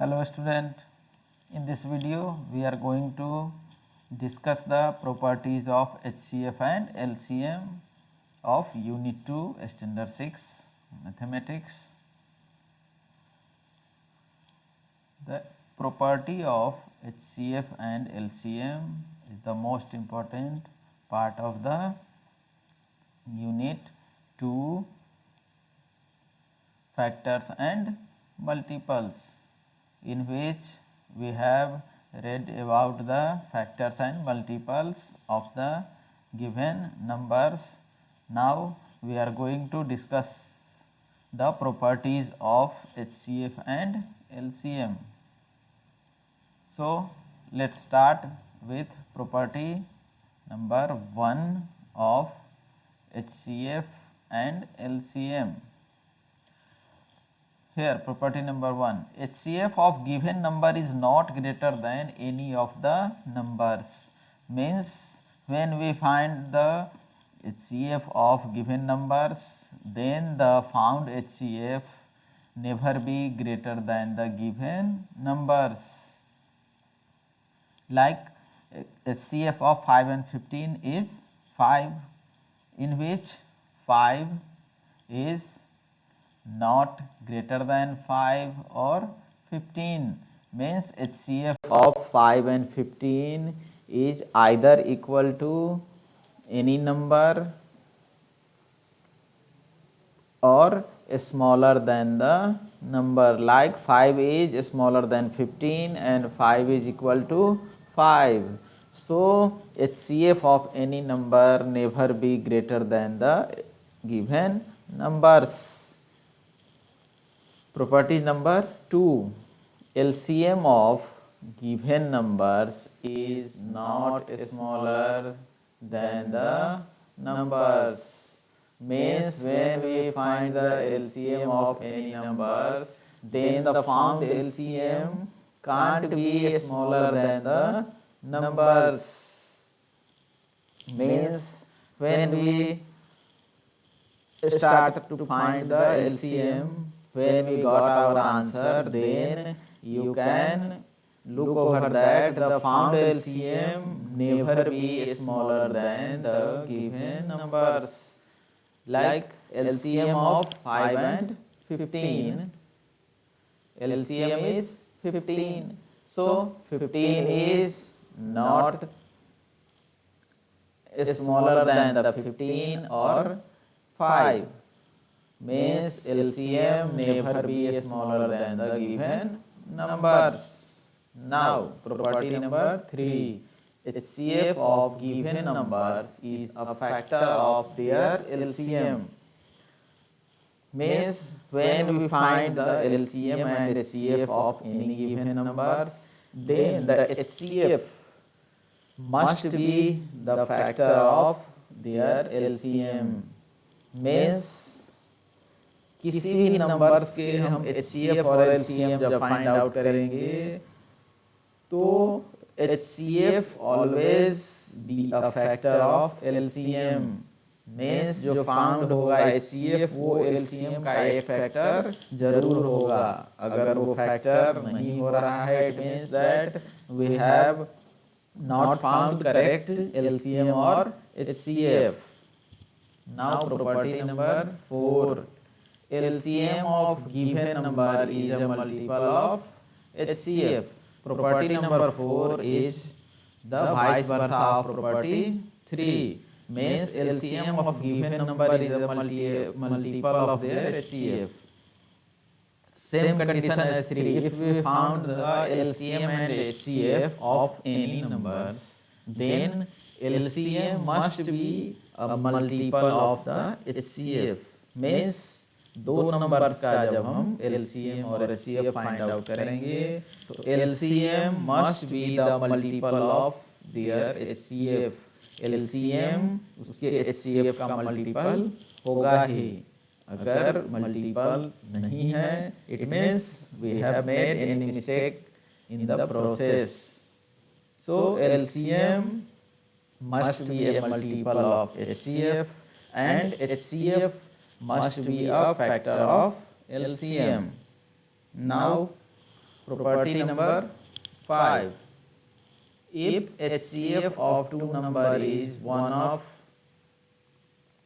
Hello student, in this video we are going to discuss the properties of HCF and LCM of Unit 2 Standard 6 Mathematics. The property of HCF and LCM is the most important part of the Unit 2 Factors and Multiples, in which we have read about the factors and multiples of the given numbers. Now we are going to discuss the properties of HCF and LCM. So let's start with property number 1 of HCF and LCM. Here property number 1, HCF of given number is not greater than any of the numbers. Means when we find the HCF of given numbers, then the found HCF never be greater than the given numbers. Like HCF of 5 and 15 is 5, in which 5 is not greater than 5 or 15, means HCF of 5 and 15 is either equal to any number or smaller than the number. Like 5 is smaller than 15 and 5 is equal to 5. So HCF of any number never be greater than the given numbers. Property number 2, LCM of given numbers is not smaller than the numbers. Means when we find the LCM of any numbers, then the found LCM can't be smaller than the numbers. Means when we start to find the LCM, when we got our answer, then you can look over that the found LCM never be smaller than the given numbers. Like LCM of 5 and 15, LCM is 15. So 15 is not smaller than the 15 or 5. Means LCM never be smaller than the given numbers. Now property number 3, HCF of given numbers is a factor of their LCM. Means when we find the LCM and HCF of any given numbers, then the HCF must be the factor of their LCM. Means किसी भी numbers के हम HCF और LCM जब find out करेंगे तो HCF always be a factor of LCM. Means जो found होगा HCF वो LCM का एक फैक्टर जरूर होगा. अगर वो फैक्टर नहीं हो रहा है, it means that we have not found correct LCM or HCF. Now property number 4, LCM of given number is a multiple of HCF. Property number 4 is the vice versa of property 3. Means LCM of given number is a multiple of their HCF. Same condition as 3. If we found the LCM and HCF of any numbers, then LCM must be a multiple of the HCF. Means दो numbers का जब हम LCM और HCF find out करेंगे तो LCM must be the multiple of their HCF. LCM उसके HCF का multiple होगा ही. अगर मल्टीपल नहीं है, it means we have made any mistake in the process. So LCM must be a multiple of HCF and HCF must be a factor of LCM. Now property number 5. If HCF of two number is one of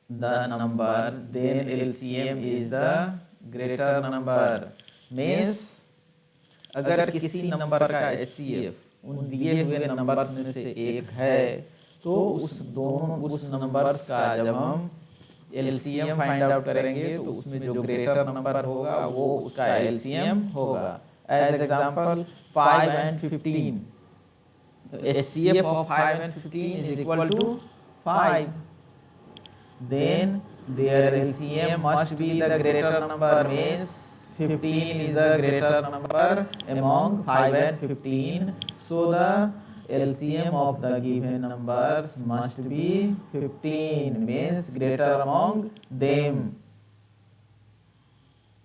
the number, then LCM is the greater number. Means अगर किसी number का HCF उन दिए हुए numbers में से एक है तो उस नंबर्स का जब हम LCM फाइंड आउट करेंगे तो उसमें जो ग्रेटर नंबर होगा वो उसका LCM होगा. As example 5 and 15. HCF of 5 and 15 is equal to 5. Then their LCM must be the greater number. Means 15 is the greater number among 5 and 15. So the LCM of the given numbers must be 15, means greater among them.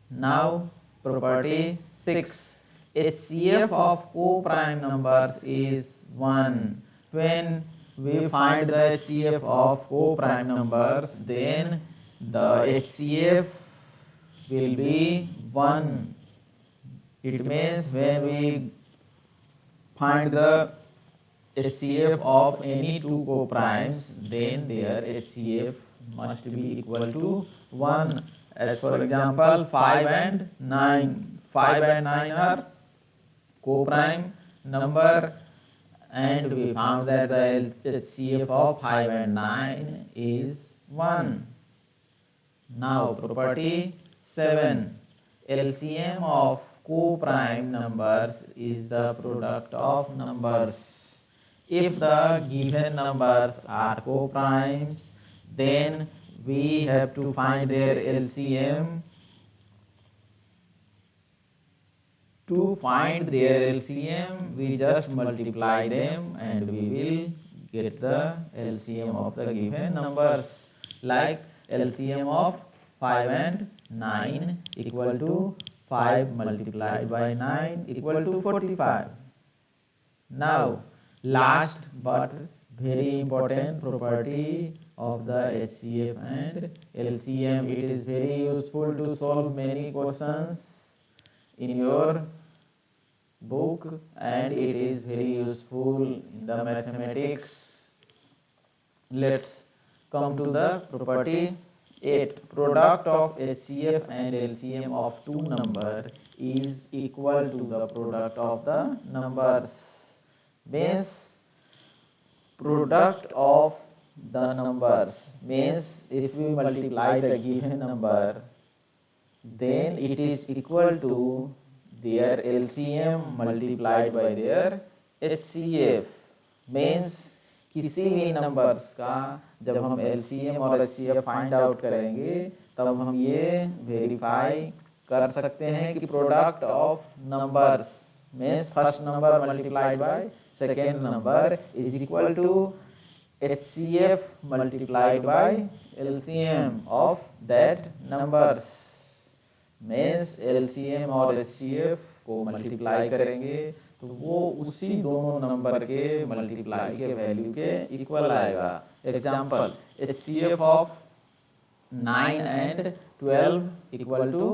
Now property 6. HCF of co-prime numbers is 1. When we find the HCF of co-prime numbers, then the HCF will be 1. It means when we find the HCF of any two co-primes, then their HCF must be equal to 1. As for example, 5 and 9. 5 and 9 are co-prime number, and we found that the HCF of 5 and 9 is 1. Now property 7. LCM of co-prime numbers is the product of numbers. If the given numbers are co-primes, then we have to find their LCM. To find their LCM, we just multiply them and we will get the LCM of the given numbers. Like LCM of 5 and 9 equal to 5 multiplied by 9 equal to 45. Now, last but very important property of the HCF and LCM. It is very useful to solve many questions in your book, and it is very useful in the mathematics. Let's come to the property 8. Product of HCF and LCM of two numbers is equal to the product of the numbers. Means product of the numbers means if we multiply the given number, then it is equal to their LCM multiplied by their HCF. Means किसी भी numbers का जब हम LCM और HCF find out करेंगे तब हम ये वेरीफाई कर सकते हैं कि product of numbers means first number multiplied by second number is equal to HCF multiplied by LCM of that numbers. Means LCM और HCF को मल्टीप्लाई करेंगे तो वो उसी दोनों नंबर के मल्टीप्लाई के वैल्यू के इक्वल आएगा. Example HCF of 9 and 12 equal to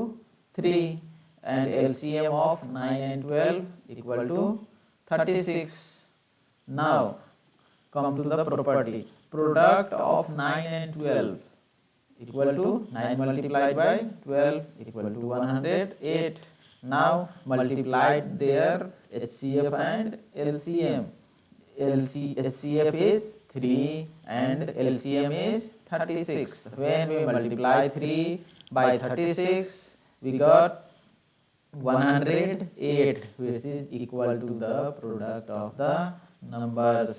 3 and LCM of 9 and 12 equal to 36. Now come to the property. Product of 9 and 12 equal to 9 multiplied by 12 equal to 108. Now multiply their HCF and LCM. HCF is 3 and LCM is 36. When we multiply 3 by 36, we got 108, which is equal to the product of the numbers.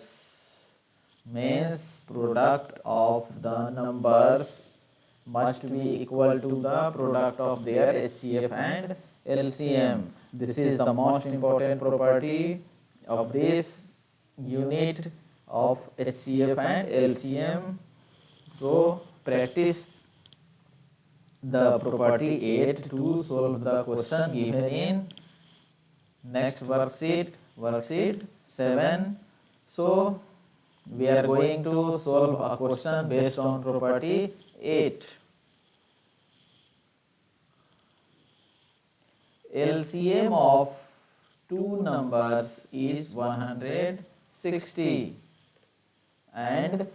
Means product of the numbers must be equal to the product of their HCF and LCM. This is the most important property of this unit of HCF and LCM. So practice the property 8 to solve the question given in next worksheet, worksheet 7. So we are going to solve a question based on property 8. LCM of two numbers is 160 and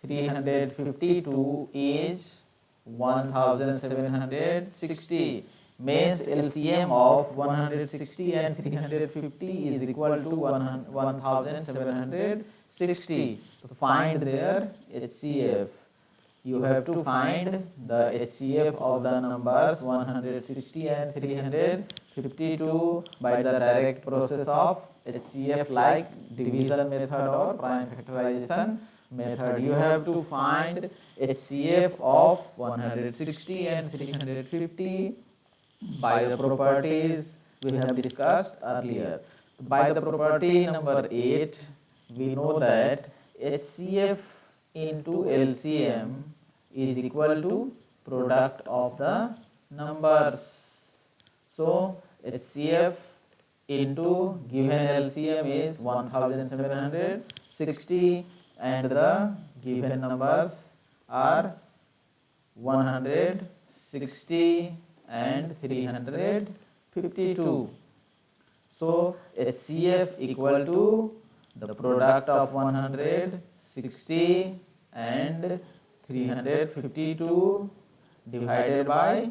352 is 1760. Means LCM of 160 and 350 is equal to 1760. To find their HCF, you have to find the HCF of the numbers 160 and 352 by the direct process of HCF, like division method or prime factorization method. You have to find HCF of 160 and 350 by the properties we have discussed earlier. By the property number 8, we know that HCF into LCM is equal to product of the numbers. So HCF into given LCM is 1760 and the given numbers are 160 and 352. So HCF equal to the product of 160 and 352 divided by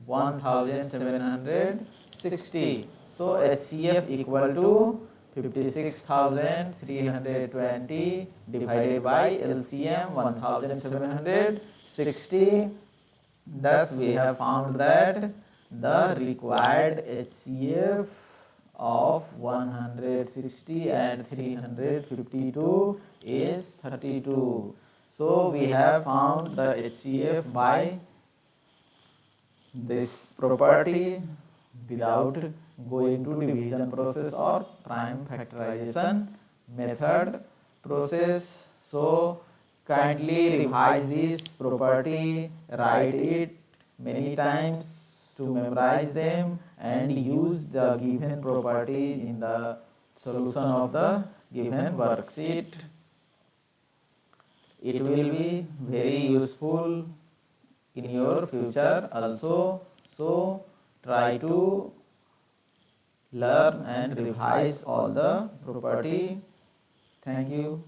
1760. So HCF equal to 56,320 divided by LCM 1760. Thus we have found that the required HCF of 160 and 352 is 32. So we have found the HCF by this property without going to division process or prime factorization method process. So kindly revise this property, write it many times to memorize them and use the given property in the solution of the given worksheet. It will be very useful in your future also. So try to learn and revise all the property. Thank you.